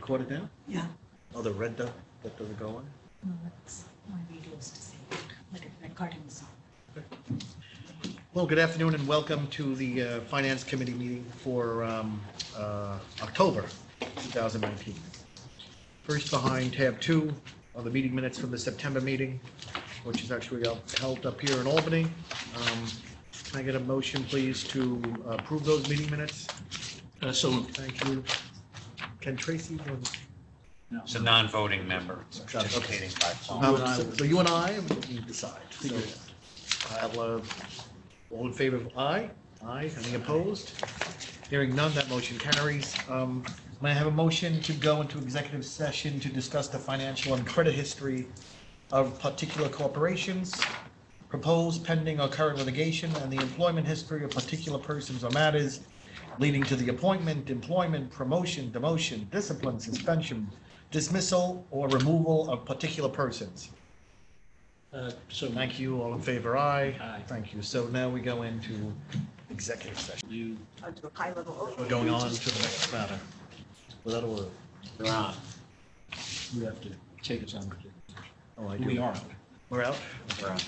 recorded now? Yeah. Oh, the red that doesn't go on? No, that's my videos to say, like a recording song. Well, good afternoon and welcome to the Finance Committee meeting for October 2019. First behind tab 2 are the meeting minutes from the September meeting, which is actually held up here in Albany. Can I get a motion, please, to approve those meeting minutes? So Thank you. Ken Tracy? It's a non-voting member participating by phone. So you and I, you decide. So I'll, all in favor of aye? Aye. Any opposed? Hearing none, that motion carries. May I have a motion to go into executive session to discuss the financial and credit history of particular corporations, proposed, pending, or current litigation, and the employment history of particular persons or matters leading to the appointment, employment, promotion, demotion, discipline, suspension, dismissal, or removal of particular persons. so Thank you. All in favor, aye. Aye. Thank you. So now we go into executive session. you To a high level. We're going on to the next matter. Without a word. are on. You have to take us on. Oh, I do. We are. We're out? We're on.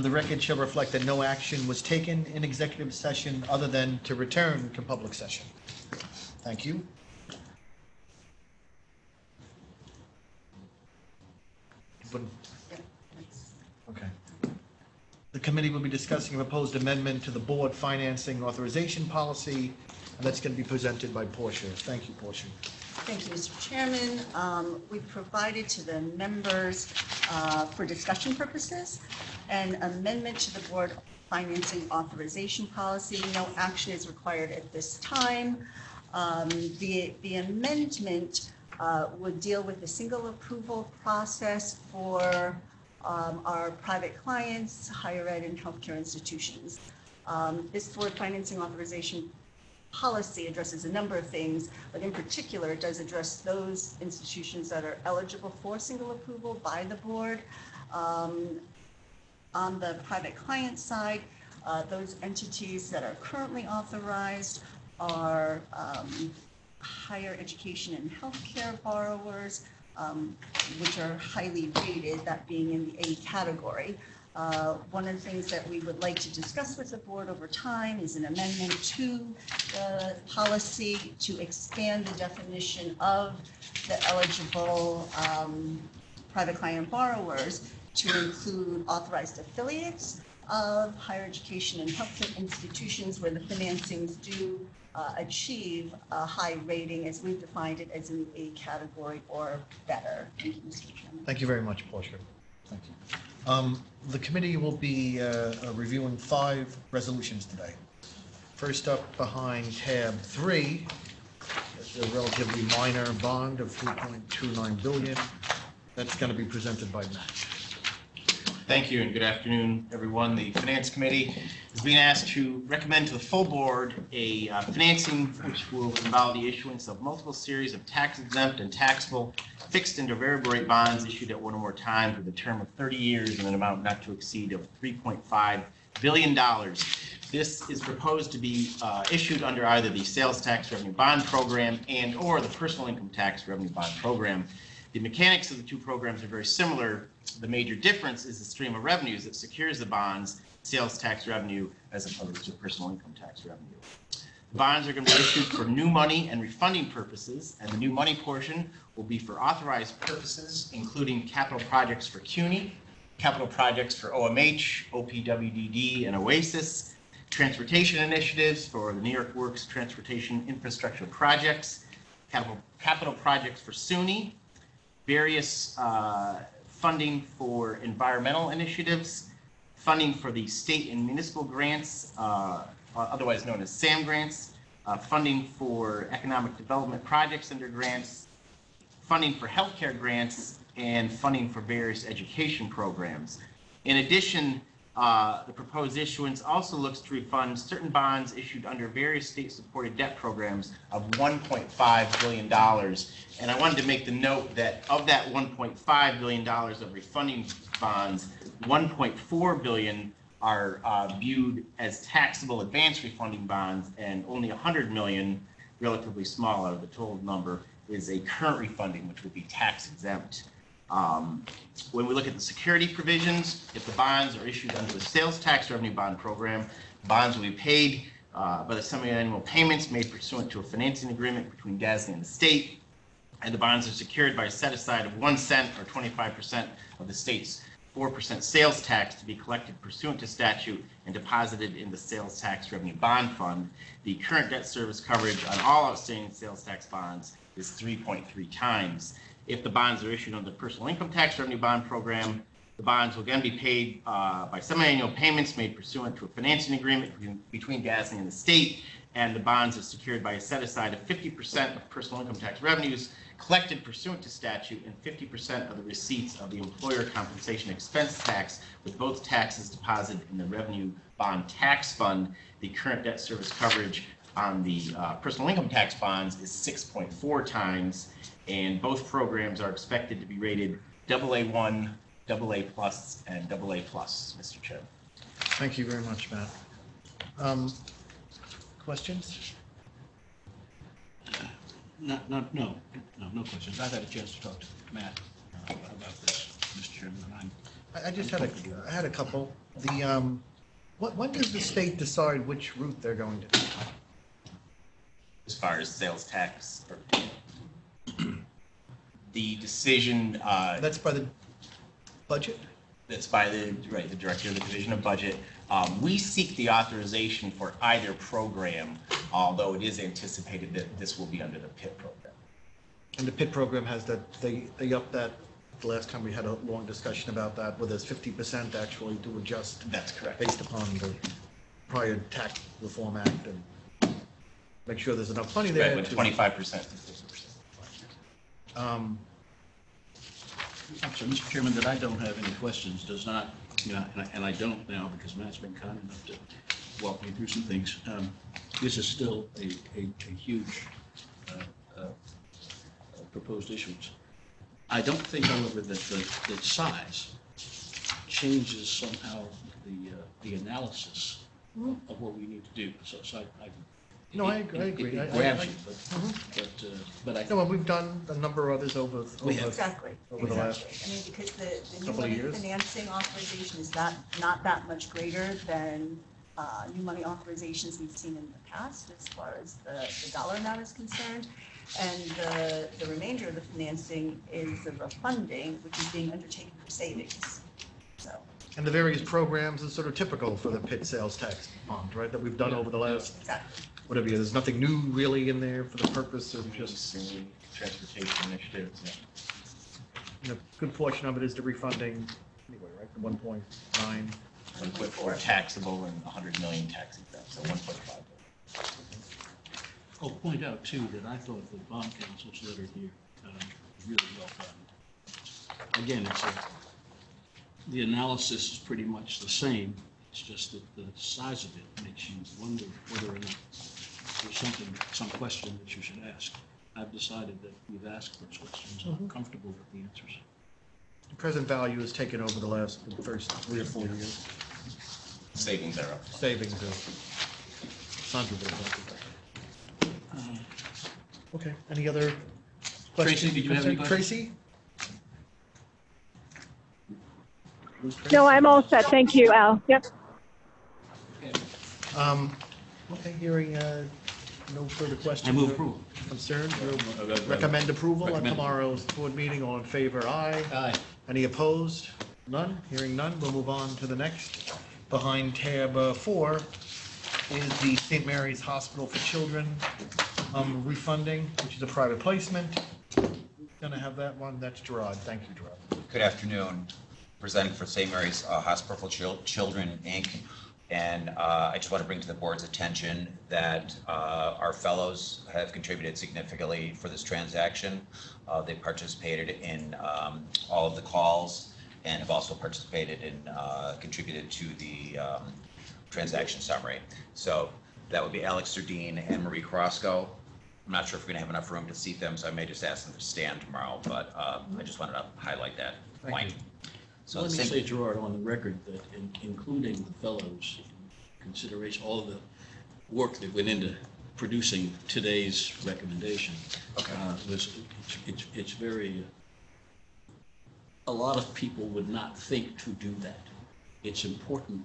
The record shall reflect that no action was taken in executive session other than to return to public session. Thank you. Okay. The committee will be discussing a proposed amendment to the board financing authorization policy, and that's going to be presented by Portia. Thank you, Portia. Thank you, Mr. Chairman. We've provided to the members for discussion purposes an amendment to the board financing authorization policy. No action is required at this time. The amendment would deal with the single approval process for our private clients, higher ed, and healthcare institutions. This board financing authorization policy addresses a number of things, but in particular, it does address those institutions that are eligible for single approval by the board. On the private client side, those entities that are currently authorized are higher education and healthcare borrowers, which are highly rated, that being in the A category. One of the things that we would like to discuss with the board over time is an amendment to the policy to expand the definition of the eligible private client borrowers to include authorized affiliates of higher education and healthcare institutions where the financings do achieve a high rating, as we've defined it, as in the A category or better. Thank you, Mr. Chairman. Thank you very much, Portia. Thank you. The committee will be reviewing 5 resolutions today. First up behind tab 3 is a relatively minor bond of $3.29 billion. That's going to be presented by Matt. Thank you and good afternoon, everyone. The Finance Committee is being asked to recommend to the full board a financing which will involve the issuance of multiple series of tax-exempt and taxable fixed and variable rate bonds issued at one or more times with a term of 30 years and an amount not to exceed of $3.5 billion. This is proposed to be issued under either the Sales Tax Revenue Bond Program and or the Personal Income Tax Revenue Bond Program. The mechanics of the two programs are very similar. The major difference is the stream of revenues that secures the bonds, sales tax revenue, as opposed to personal income tax revenue. The bonds are going to be issued for new money and refunding purposes, and the new money portion will be for authorized purposes, including capital projects for CUNY, capital projects for OMH, OPWDD, and OASIS, transportation initiatives for the New York Works Transportation Infrastructure Projects, capital projects for SUNY, various funding for environmental initiatives, funding for the state and municipal grants, otherwise known as SAM grants, funding for economic development projects under grants, funding for healthcare grants, and funding for various education programs. In addition, the proposed issuance also looks to refund certain bonds issued under various state-supported debt programs of $1.5 billion. And I wanted to make the note that of that $1.5 billion of refunding bonds, $1.4 billion are viewed as taxable advance refunding bonds, and only $100 million, relatively small out of the total number, is a current refunding, which would be tax exempt. When we look at the security provisions, if the bonds are issued under the sales tax revenue bond program, bonds will be paid by the semi-annual payments made pursuant to a financing agreement between DASNY and the state, and the bonds are secured by a set aside of 1 cent or 25% of the state's 4% sales tax to be collected pursuant to statute and deposited in the sales tax revenue bond fund. The current debt service coverage on all outstanding sales tax bonds is 3.3 times. If the bonds are issued under the personal income tax revenue bond program, the bonds will again be paid by semi-annual payments made pursuant to a financing agreement between DASNY and the state, and the bonds are secured by a set aside of 50% of personal income tax revenues collected pursuant to statute and 50% of the receipts of the employer compensation expense tax, with both taxes deposited in the revenue bond tax fund. The current debt service coverage on the personal income tax bonds is 6.4 times, and both programs are expected to be rated AA1, AA+, and AA+, Mr. Chairman. Thank you very much, Matt. Questions? No questions. I've had a chance to talk to Matt about this, Mr. Chairman, and I just had a couple. When does the state decide which route they're going to take? As far as sales tax, the decision That's by the budget? that's by the director of the Division of Budget. We seek the authorization for either program, although it is anticipated that this will be under the PIT program. And the PIT program has that, they upped that, the last time we had a long discussion about that, where there's 50% actually to adjust That's correct. based upon the prior Tax Reform Act, and make sure there's enough money there. Right, with 25% and 50%. I'm sorry, Mr. Chairman, that I don't have any questions does not, and I don't now because Matt's been kind enough to walk me through some things. This is still a huge proposed issuance. I don't think, however, that the size changes somehow the analysis of what we need to do. So No, I agree. It grabs you, but I No, well, we've done a number of others over Exactly. over the last I mean, because the new couple of money years. financing authorization is not that much greater than new money authorizations we've seen in the past as far as the dollar amount is concerned. And the remainder of the financing is the refunding, which is being undertaken for savings. So, And the various programs is sort of typical for the PIT sales tax bond, right, that we've done over the last, exactly. whatever year. There's nothing new really in there for the purpose of just, Transportation initiatives. a good portion of it is the refunding, anyway, right, the 1.9. 1.4 taxable and 100 million tax exempt, so 1.5. I'll point out too that I thought the bond council's letter here was really well done. Again, the analysis is pretty much the same. It's just that the size of it makes you wonder whether or not there's some question that you should ask. I've decided that we've asked those questions. I'm comfortable with the answers. The present value is taken over the first 3 or 4 years. Savings are up. Savings of Sandra. Okay, any other questions? Tracy, did you have any Tracy? No, I'm all set. Thank you, Al. Yep. Okay, hearing no further questions. I move approval. Concerns? Recommend approval on Recommend. tomorrow's board meeting. All in favor? Aye. Aye. Any opposed? None? Hearing none, we'll move on to the next. Behind tab 4 is the St. Mary's Hospital for Children refunding, which is a private placement. Gonna have that one. That's Gerard. Thank you, Gerard. Good afternoon. Presenting for St. Mary's Hospital for Children, Inc. And I just want to bring to the board's attention that our fellows have contributed significantly for this transaction. They participated in all of the calls and have also participated in, contributed to the transaction summary. So that would be Alex Sardine and Marie Crosco. I'm not sure if we're going to have enough room to seat them, so I may just ask them to stand tomorrow, but I just wanted to highlight that point. you. So let me say, Gerard, on the record that including the fellows, in consideration, all of the work that went into producing today's recommendation. Okay. It's very, a lot of people would not think to do that. It's important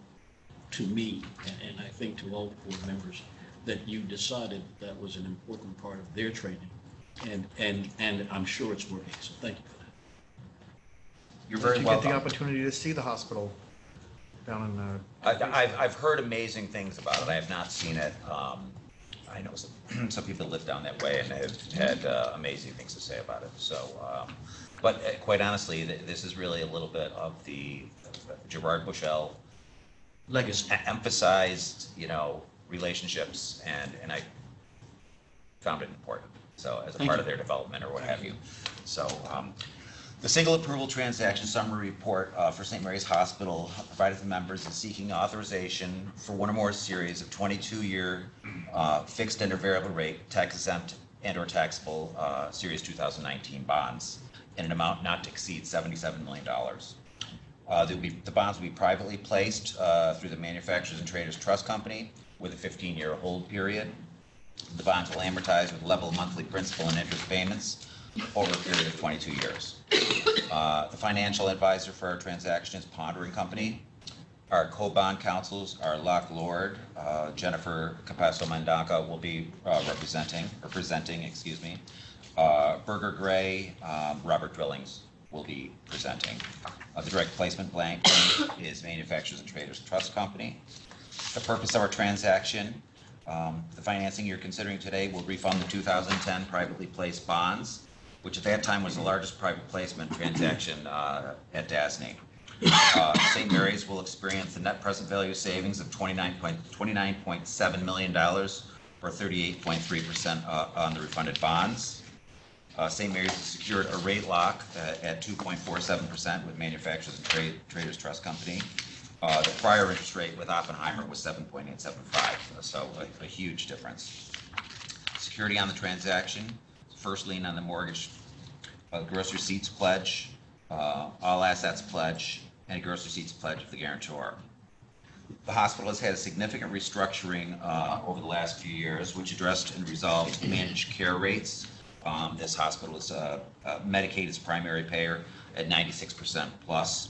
to me, and I think to all the board members, that you decided that was an important part of their training, and I'm sure it's working, so thank you for that. You're very Did you get the welcome. opportunity to see the hospital down in, I've heard amazing things about it. I have not seen it. I know some people live down that way and have had amazing things to say about it. So, but quite honestly, this is really a little bit of the Gerard Bushell Legacy. emphasized, relationships, and I found it important. So, as a Thank part you. of their development or what have you. So, the single approval transaction summary report for St. Mary's Hospital provided to members is seeking authorization for one or more series of 22-year fixed and or variable rate tax exempt and or taxable series 2019 bonds in an amount not to exceed $77 million. The bonds will be privately placed through the Manufacturers and Traders Trust Company with a 15-year hold period. The bonds will amortize with level monthly principal and interest payments over a period of 22 years. The financial advisor for our transaction is Pondering Company. Our co-bond counsels are Locke Lord, Jennifer Capasso-Mandaca will be presenting, Berger Gray, Robert Drillings will be presenting. The direct placement blank is Manufacturers and Traders Trust Company. The purpose of our transaction, the financing you're considering today will refund the 2010 privately placed bonds, which at that time was the largest private placement transaction at DASNY. St. Mary's will experience the net present value savings of $29.7 million, or 38.3% on the refunded bonds. St. Mary's has secured a rate lock at 2.47% with Manufacturers and Traders Trust Company. The prior interest rate with Oppenheimer was 7.875, so a huge difference. Security on the transaction, first lien on the mortgage, gross receipts pledge, all assets pledge, and a gross receipts pledge of the guarantor. The hospital has had a significant restructuring over the last few years, which addressed and resolved managed care rates. This hospital is Medicaid is primary payer at 96% plus.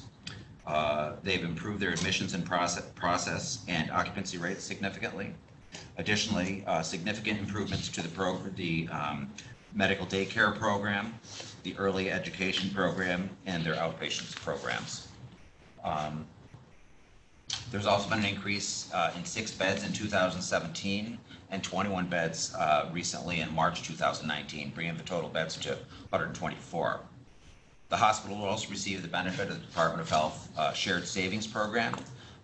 They've improved their admissions and process and occupancy rates significantly. Additionally, significant improvements to the medical daycare program, the early education program, and their outpatients programs. There's also been an increase in 6 beds in 2017 and 21 beds recently in March 2019, bringing the total beds to 124. The hospital will also receive the benefit of the Department of Health Shared Savings Program,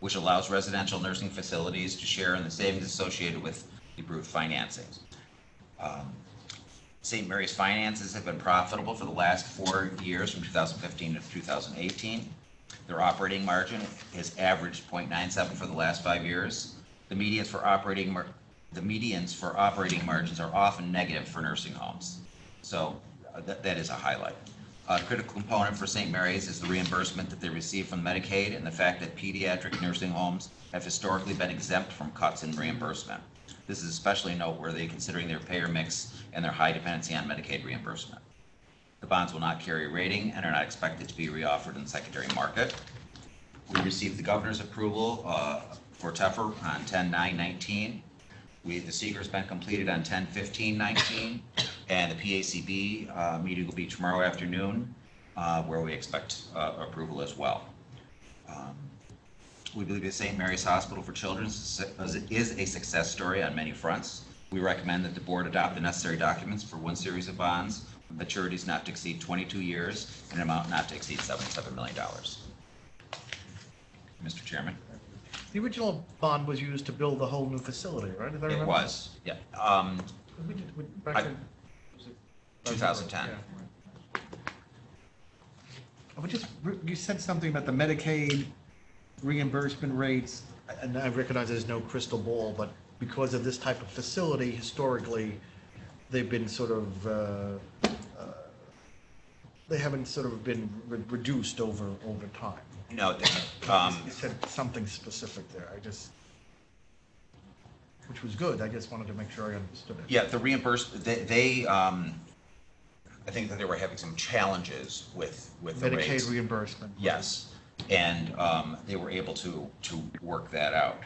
which allows residential nursing facilities to share in the savings associated with the approved financings. St. Mary's finances have been profitable for the last 4 years, from 2015 to 2018. Their operating margin has averaged 0.97 for the last 5 years. The medians for operating margins are often negative for nursing homes, so that is a highlight. A critical component for St. Mary's is the reimbursement that they receive from Medicaid and the fact that pediatric nursing homes have historically been exempt from cuts in reimbursement. This is especially noteworthy considering their payer mix and their high dependency on Medicaid reimbursement. The bonds will not carry a rating and are not expected to be reoffered in the secondary market. We received the governor's approval for TEFR on 10/9/19. The seeker has been completed on 10/15/19, and the PACB meeting will be tomorrow afternoon, where we expect approval as well. We believe that St. Mary's Hospital for Children is a success story on many fronts. We recommend that the board adopt the necessary documents for one series of bonds, with maturities not to exceed 22 years, and an amount not to exceed $77 million. Mr. Chairman. the original bond was used to build the whole new facility, right? If I It remember? was, yeah. Back in, was it- 2010. Yeah. You said something about the Medicaid reimbursement rates, and I recognize there's no crystal ball, but because of this type of facility, historically, they've been sort of, they haven't sort of been reduced over time. No, You said something specific there, which was good. I just wanted to make sure I understood it. Yeah, the reimbursement, I think that they were having some challenges with the rates. Medicaid reimbursement. Yes, and they were able to work that out.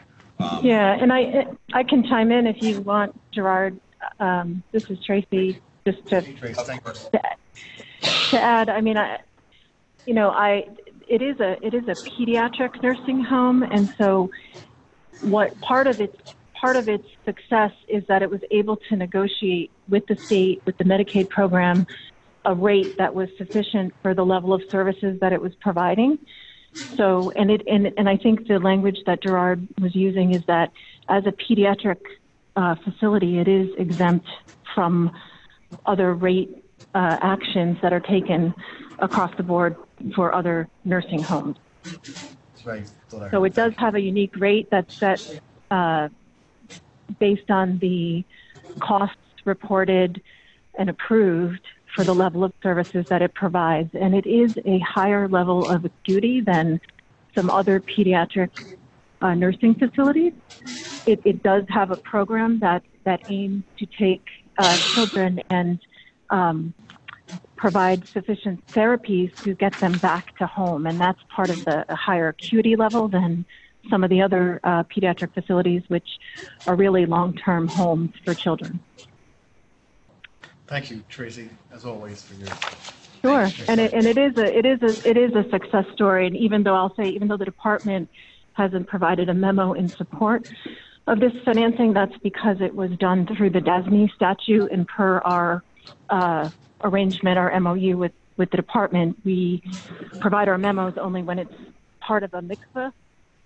Yeah, and I can chime in if you want, Gerard. This is Tracy. Just to add, I mean, it is a pediatric nursing home, and so what part of its success is that it was able to negotiate with the state, with the Medicaid program, a rate that was sufficient for the level of services that it was providing. So, and I think the language that Gerard was using is that as a pediatric facility, it is exempt from other rate actions that are taken across the board for other nursing homes. That's right. So it does have a unique rate that's set based on the costs reported and approved for the level of services that it provides. And it is a higher level of acuity than some other pediatric nursing facilities. It does have a program that aims to take children and provide sufficient therapies to get them back to home. And that's part of the higher acuity level than some of the other pediatric facilities, which are really long-term homes for children. Thank you, Tracy, as always, for your. Sure, and it is a success story. And even though the department hasn't provided a memo in support of this financing, that's because it was done through the DASNY statute, and per our arrangement, our MOU with the department, we provide our memos only when it's part of a MICFA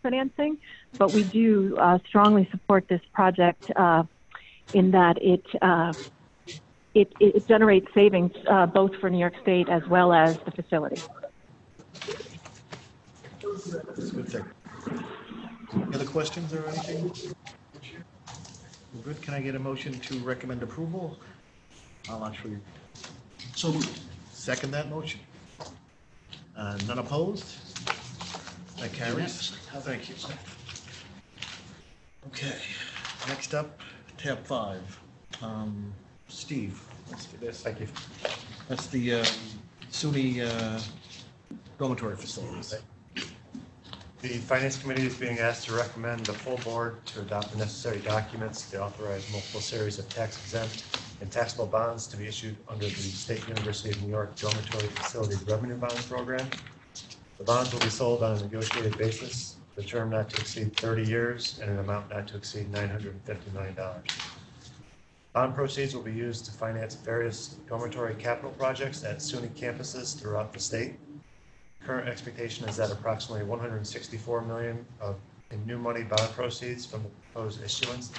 financing. But we do strongly support this project in that it generates savings both for New York State as well as the facility. That's a good thing. Any other questions or anything? We're good. Can I get a motion to recommend approval? I'll actually So second that motion. None opposed? That carries. Thank you. Okay, next up, tab 5. Steve, let's do this. Thank you. That's the SUNY dormitory facilities. The Finance Committee is being asked to recommend the full board to adopt the necessary documents to authorize multiple series of tax-exempt and taxable bonds to be issued under the State University of New York Dormitory Facilities Revenue Bond Program. The bonds will be sold on a negotiated basis, the term not to exceed 30 years and an amount not to exceed $950 million. Bond proceeds will be used to finance various dormitory capital projects at SUNY campuses throughout the state. Current expectation is that approximately $164 million in new money bond proceeds from the proposed issuance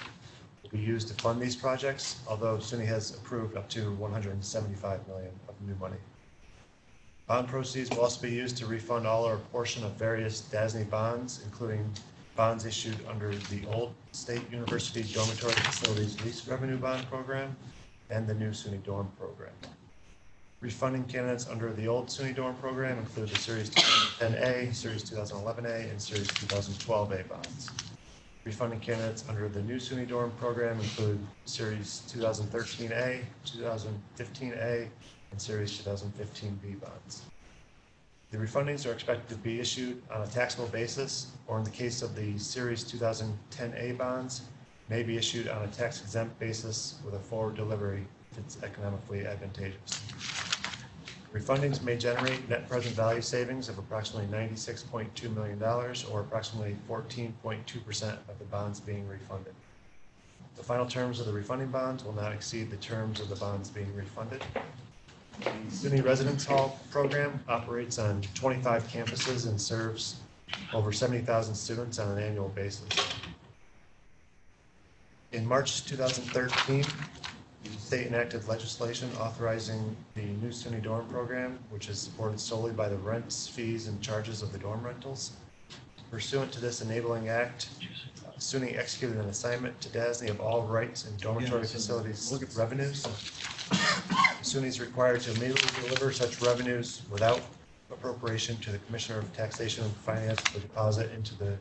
will be used to fund these projects, although SUNY has approved up to $175 million of new money. Bond proceeds will also be used to refund all or a portion of various DASNY bonds, including bonds issued under the old State University Dormitory Facilities Lease Revenue Bond Program and the new SUNY Dorm Program. Refunding candidates under the old SUNY Dorm Program include the Series 2010A, Series 2011A, and Series 2012A bonds. Refunding candidates under the new SUNY Dorm Program include Series 2013A, 2015A, and Series 2015B bonds. The refundings are expected to be issued on a taxable basis, or in the case of the Series 2010A bonds, may be issued on a tax-exempt basis with a forward delivery if it's economically advantageous. Refundings may generate net present value savings of approximately $96.2 million, or approximately 14.2% of the bonds being refunded. The final terms of the refunding bonds will not exceed the terms of the bonds being refunded. The SUNY Residence Hall program operates on 25 campuses and serves over 70,000 students on an annual basis. In March 2013, the state enacted legislation authorizing the new SUNY dorm program, which is supported solely by the rents, fees, and charges of the dorm rentals. Pursuant to this enabling act, SUNY executed an assignment to DASNY of all rights in dormitory facilities revenues. SUNY is required to immediately deliver such revenues without appropriation to the Commissioner of Taxation and Finance for deposit into the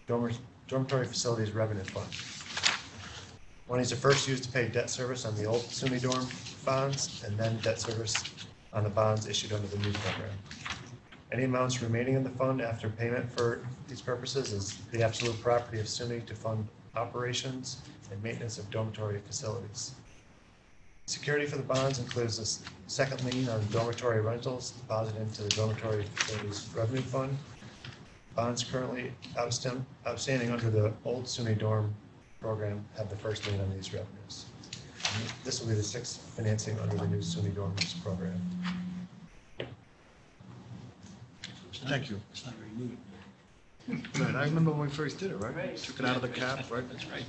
Dormitory Facilities Revenue Fund. Monies are first used to pay debt service on the old SUNY dorm bonds and then debt service on the bonds issued under the new program. Any amounts remaining in the fund after payment for these purposes is the absolute property of SUNY to fund operations and maintenance of dormitory facilities. Security for the bonds includes a second lien on dormitory rentals deposited into the dormitory facilities revenue fund. Bonds currently outstanding under the old SUNY dorm program have the first lien on these revenues. And this will be the sixth financing under the new SUNY dorms program. Thank you. It's not very moving. Right, I remember when we first did it, right? Took it out of the cap, right? That's right.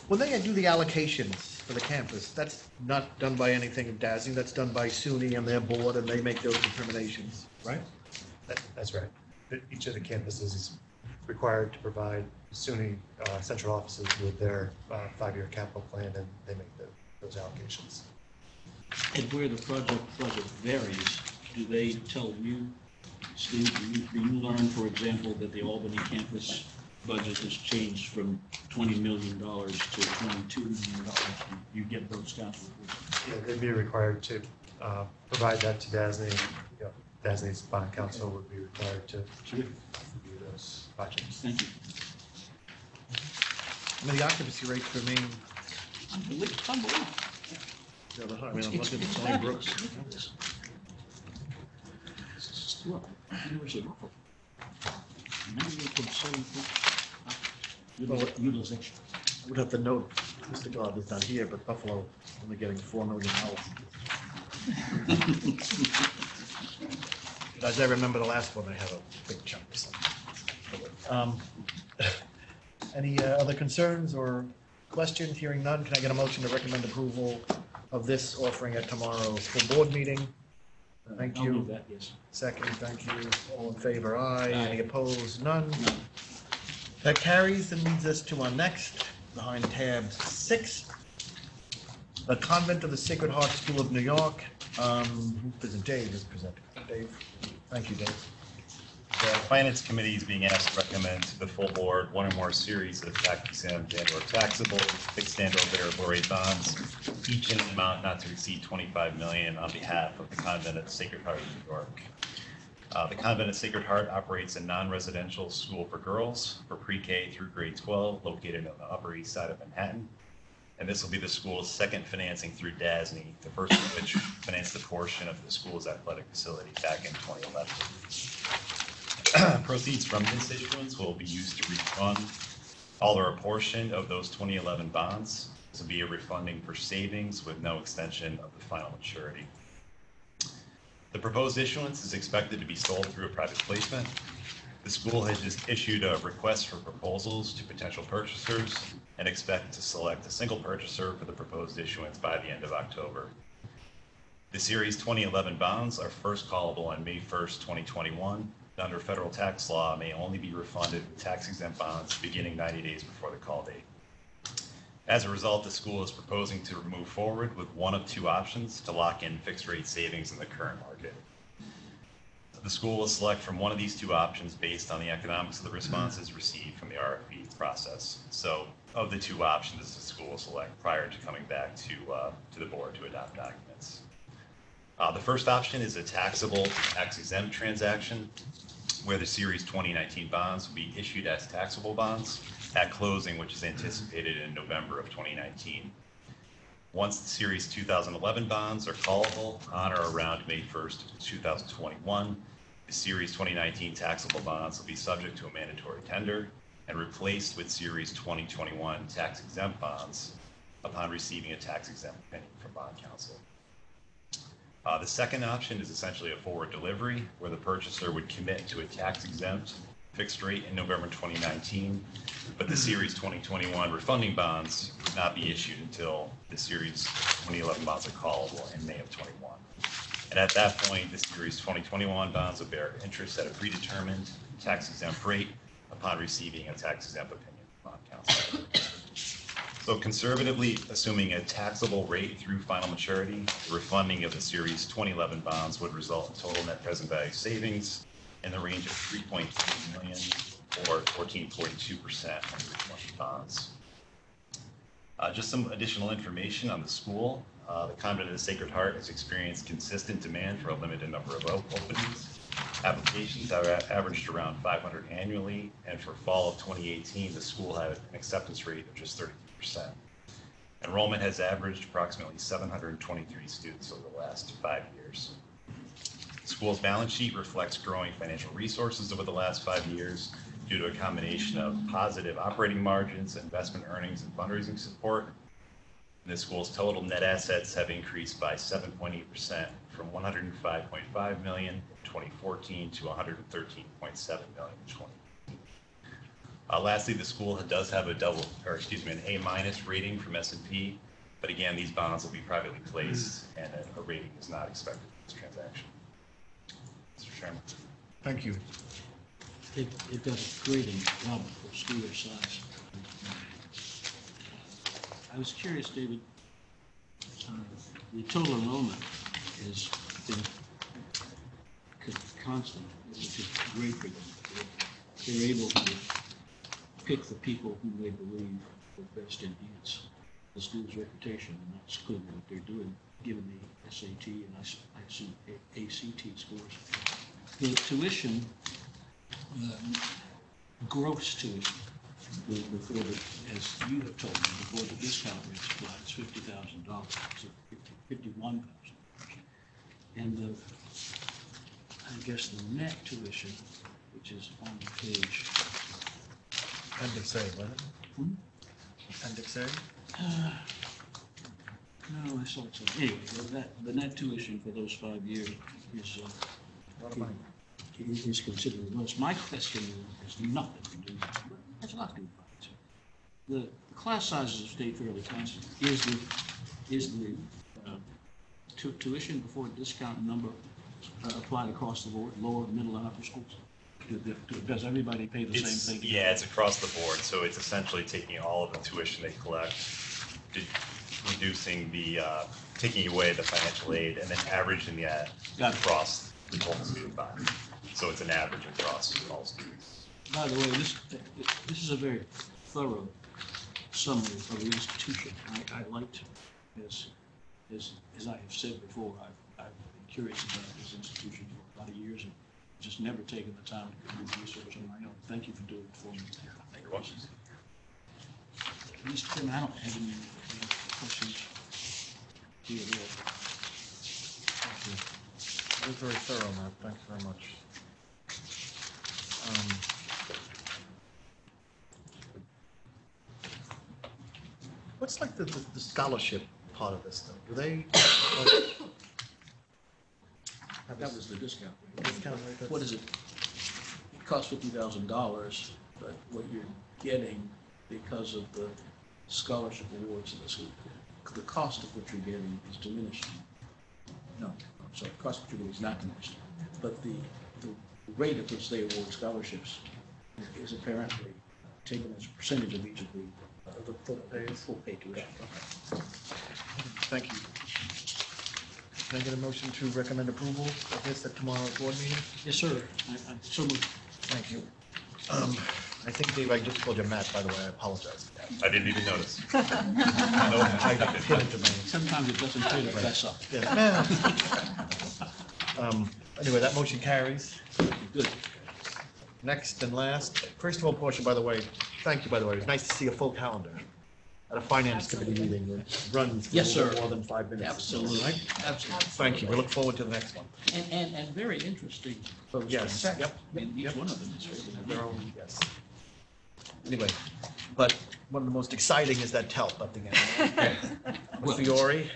When they do the allocations for the campus, that's not done by anything in DASNY, that's done by SUNY and their board, and they make those determinations, right? That's right. Each of the campuses is required to provide SUNY central offices with their 5-year capital plan, and they make those allocations. And where the project budget varies, do they tell you, Steve, do you learn, for example, that the Albany campus budget has changed from $20 million to $22 million? You get those down to reports? Yeah, they'd be required to provide that to DASNY. You know, DASNY's bond counsel would be required to review those projects. Thank you. I mean, the occupancy rates remain, Unbelievable. you know, I mean, I'm looking at Tony Brooks. Look, here's a roof. Maybe we could say utilization. I would have to note, Mr. God is not here, but Buffalo only getting $4 million. As I remember the last one, they had a big chunk. So. Any other concerns or questions? Hearing none, can I get a motion to recommend approval of this offering at tomorrow's full board meeting? Thank I'll you. move that, yes. Second, thank you. All in favor, aye. Aye. Any opposed? None. None. That carries and leads us to our next, behind tab 6. The Convent of the Sacred Heart School of New York. Who present? Dave is presenting. Dave. Thank you, Dave. The Finance Committee is being asked to recommend to the full board one or more series of tax-exempt and/or taxable fixed and/or variable rate bonds, each in an amount not to exceed $25 million on behalf of the Convent of the Sacred Heart of New York. The Convent of Sacred Heart operates a non-residential school for girls for pre-K through grade 12, located on the Upper East Side of Manhattan. And this will be the school's second financing through DASNY, the first of which financed a portion of the school's athletic facility back in 2011. Proceeds from this issuance will be used to refund all or a portion of those 2011 bonds. This will be a refunding for savings with no extension of the final maturity. The proposed issuance is expected to be sold through a private placement. The school has just issued a request for proposals to potential purchasers and expect to select a single purchaser for the proposed issuance by the end of October. The Series 2011 bonds are first callable on May 1st, 2021. Under federal tax law, may only be refunded with tax-exempt bonds beginning 90 days before the call date. As a result, the school is proposing to move forward with one of two options to lock in fixed-rate savings in the current market. The school will select from one of these two options based on the economics of the responses received from the RFP process. So, of the two options, the school will select prior to coming back to the board to adopt documents. The first option is a taxable, tax-exempt transaction, where the Series 2019 bonds will be issued as taxable bonds at closing, which is anticipated in November of 2019. Once the Series 2011 bonds are callable on or around May 1st, 2021, the Series 2019 taxable bonds will be subject to a mandatory tender and replaced with Series 2021 tax-exempt bonds upon receiving a tax-exempt opinion from bond counsel. The second option is essentially a forward delivery, where the purchaser would commit to a tax-exempt fixed rate in November 2019, but the Series 2021 refunding bonds would not be issued until the Series 2011 bonds are callable in May of 21. And at that point, the Series 2021 bonds would bear interest at a predetermined tax-exempt rate upon receiving a tax-exempt opinion from bond counsel. So conservatively, assuming a taxable rate through final maturity, the refunding of the Series 2011 bonds would result in total net present value savings in the range of $3.3 million or 14.2% on refunded bonds. Just some additional information on the school. The Convent of the Sacred Heart has experienced consistent demand for a limited number of openings. Applications have averaged around 500 annually, and for fall of 2018, the school had an acceptance rate of just 32%. Enrollment has averaged approximately 723 students over the last 5 years. The school's balance sheet reflects growing financial resources over the last 5 years due to a combination of positive operating margins, investment earnings, and fundraising support. And the school's total net assets have increased by 7.8% from $105.5 million in 2014 to $113.7 million in 2018. Lastly, the school does have an A- rating from S&P, but again, these bonds will be privately placed, and a rating is not expected in this transaction. Mr. Chairman. Thank you. It does a great job for school their size. I was curious, David, the total enrollment has been constant, which is great for them. They're able to pick the people who they believe will best enhance the school's reputation, and that's clearly what they're doing, given the SAT and I assume ACT scores. The tuition, gross tuition, before the, as you have told me, before the discount rates apply, it's $50,000, so $51,000. And I guess the net tuition, which is on the page. Appendix A, wasn't it? Appendix A? No, I saw it. Anyway, the net tuition for those 5 years is is considerably less. My question is nothing to do with it, but has a lot to do with it. The class sizes have stayed fairly constant. Is the tuition before discount number applied across the board, lower, middle, and upper schools? Does everybody pay the same thing? Yeah, it's across the board, so it's essentially taking all of the tuition they collect, reducing the, taking away the financial aid, and then averaging that across the whole student body. So it's an average across all students. By the way, this is a very thorough summary of the institution. I liked, as I have said before, I've been curious about this institution for a lot of years and just never taken the time to do research on my own. Thank you for doing it for me. You're welcome. Mr. Chairman, I don't have any questions here at all. It was very thorough, Matt. Thanks very much. What's like the scholarship part of this, though? Do they? That was the discount rate. Discount rate, What is it? It costs $50,000, but what you're getting because of the scholarship awards in the school, the cost of what you're getting is diminished. No, so the cost of what you're getting is not diminished, but the rate at which they award scholarships is apparently taken as a percentage of each of the full pay tuition. Thank you. Can I get a motion to recommend approval of this at tomorrow's board meeting? Yes, sir. I'm so moved. Thank you. I think, Dave, I just called you Matt, by the way. I apologize. I didn't even notice. I hit it to me. Sometimes it doesn't pay to fess up. Yeah. Anyway, that motion carries. Good. Next and last, first of all, Portia, by the way, thank you, by the way. It was nice to see a full calendar at a finance committee meeting that runs for Yes, sir. more than 5 minutes. Absolutely. Right? Absolutely. Thank you. We look forward to the next one. And very interesting. folks. Yes. Yep. And each Yep. one of them is very Their own, yes. Anyway, but one of the most exciting is that TELP at the end. Well, With Fiore.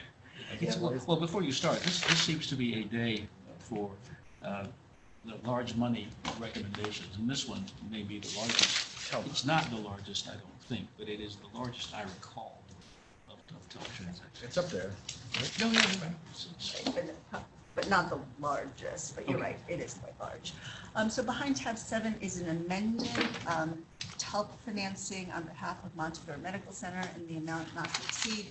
Well, before you start, this seems to be a day for the large money recommendations, and this one may be the largest. TELP. It's not the largest, I don't think, but it is the largest I recall of TELP transactions. It's up there. No, yeah, you're right. But not the largest, but you're right, it is quite large. So behind tab 7 is an amended TULP financing on behalf of Montefiore Medical Center in the amount not to exceed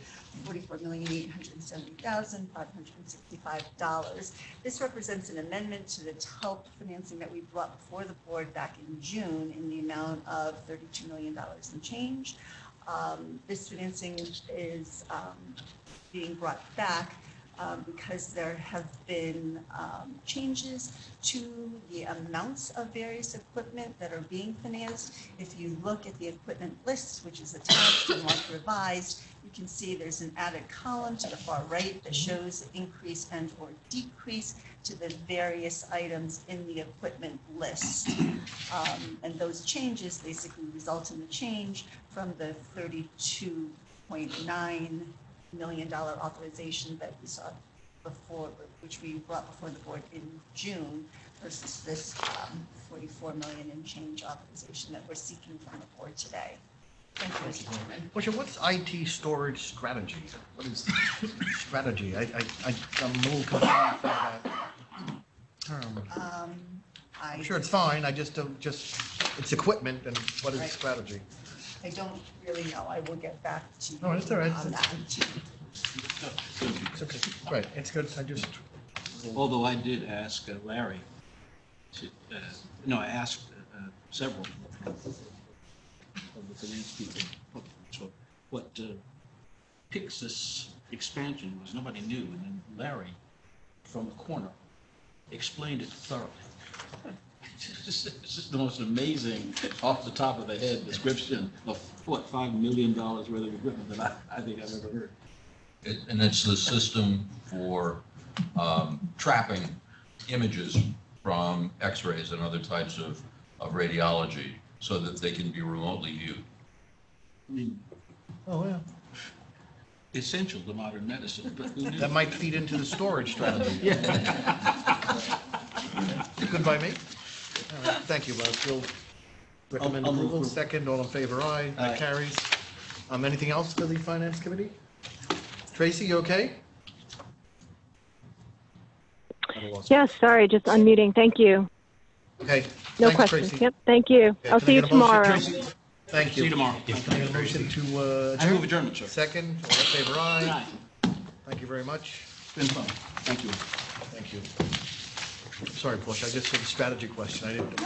$44,870,565. This represents an amendment to the TULP financing that we brought before the board back in June in the amount of $32 million and change. This financing is being brought back because there have been changes to the amounts of various equipment that are being financed. If you look at the equipment list, which is attached and marked revised, you can see there's an added column to the far right that shows increase and or decrease to the various items in the equipment list. And those changes basically result in the change from the $32.9 million authorization that we saw before, which we brought before the board in June, versus this 44 million and change authorization that we're seeking from the board today. Thank you, Mr. Chairman. Question, what's IT storage strategy? What is strategy? I'm a little confused by that term. I'm sure it's fine, I just don't, it's equipment, and what is Right. strategy? I don't really know. I will get back to you No, it's all right. on that. It's okay, right, it's good, I just, Although I did ask Larry, I asked several of the finance people, so what picks this expansion was, nobody knew, and then Larry, from the corner, explained it thoroughly. It's just the most amazing, off the top of the head description of, $5 million worth of equipment that I think I've ever heard. And it's the system for trapping images from x-rays and other types of radiology so that they can be remotely viewed. I mean, oh, yeah. essential to modern medicine, but who knew? That might feed into the storage strategy. Good by me? All right, thank you, Buzz. We'll recommend I'll move approval. approval. Second, all in favor, aye. That Aye. carries. Anything else for the finance committee? Tracy, you okay? Yes, sorry, just unmuting. Thank you. Okay. No Thanks, questions. Tracy. Yep, thank you. Okay, I'll can I see you get a motion, tomorrow. Tracy? Thank See you you. tomorrow. Can I get a motion to I move adjournment, sir. second, all in favor, aye. Aye. Thank you very much. Been fun. Thank you. Thank you. Sorry, Bush, I just said a strategy question. I didn't.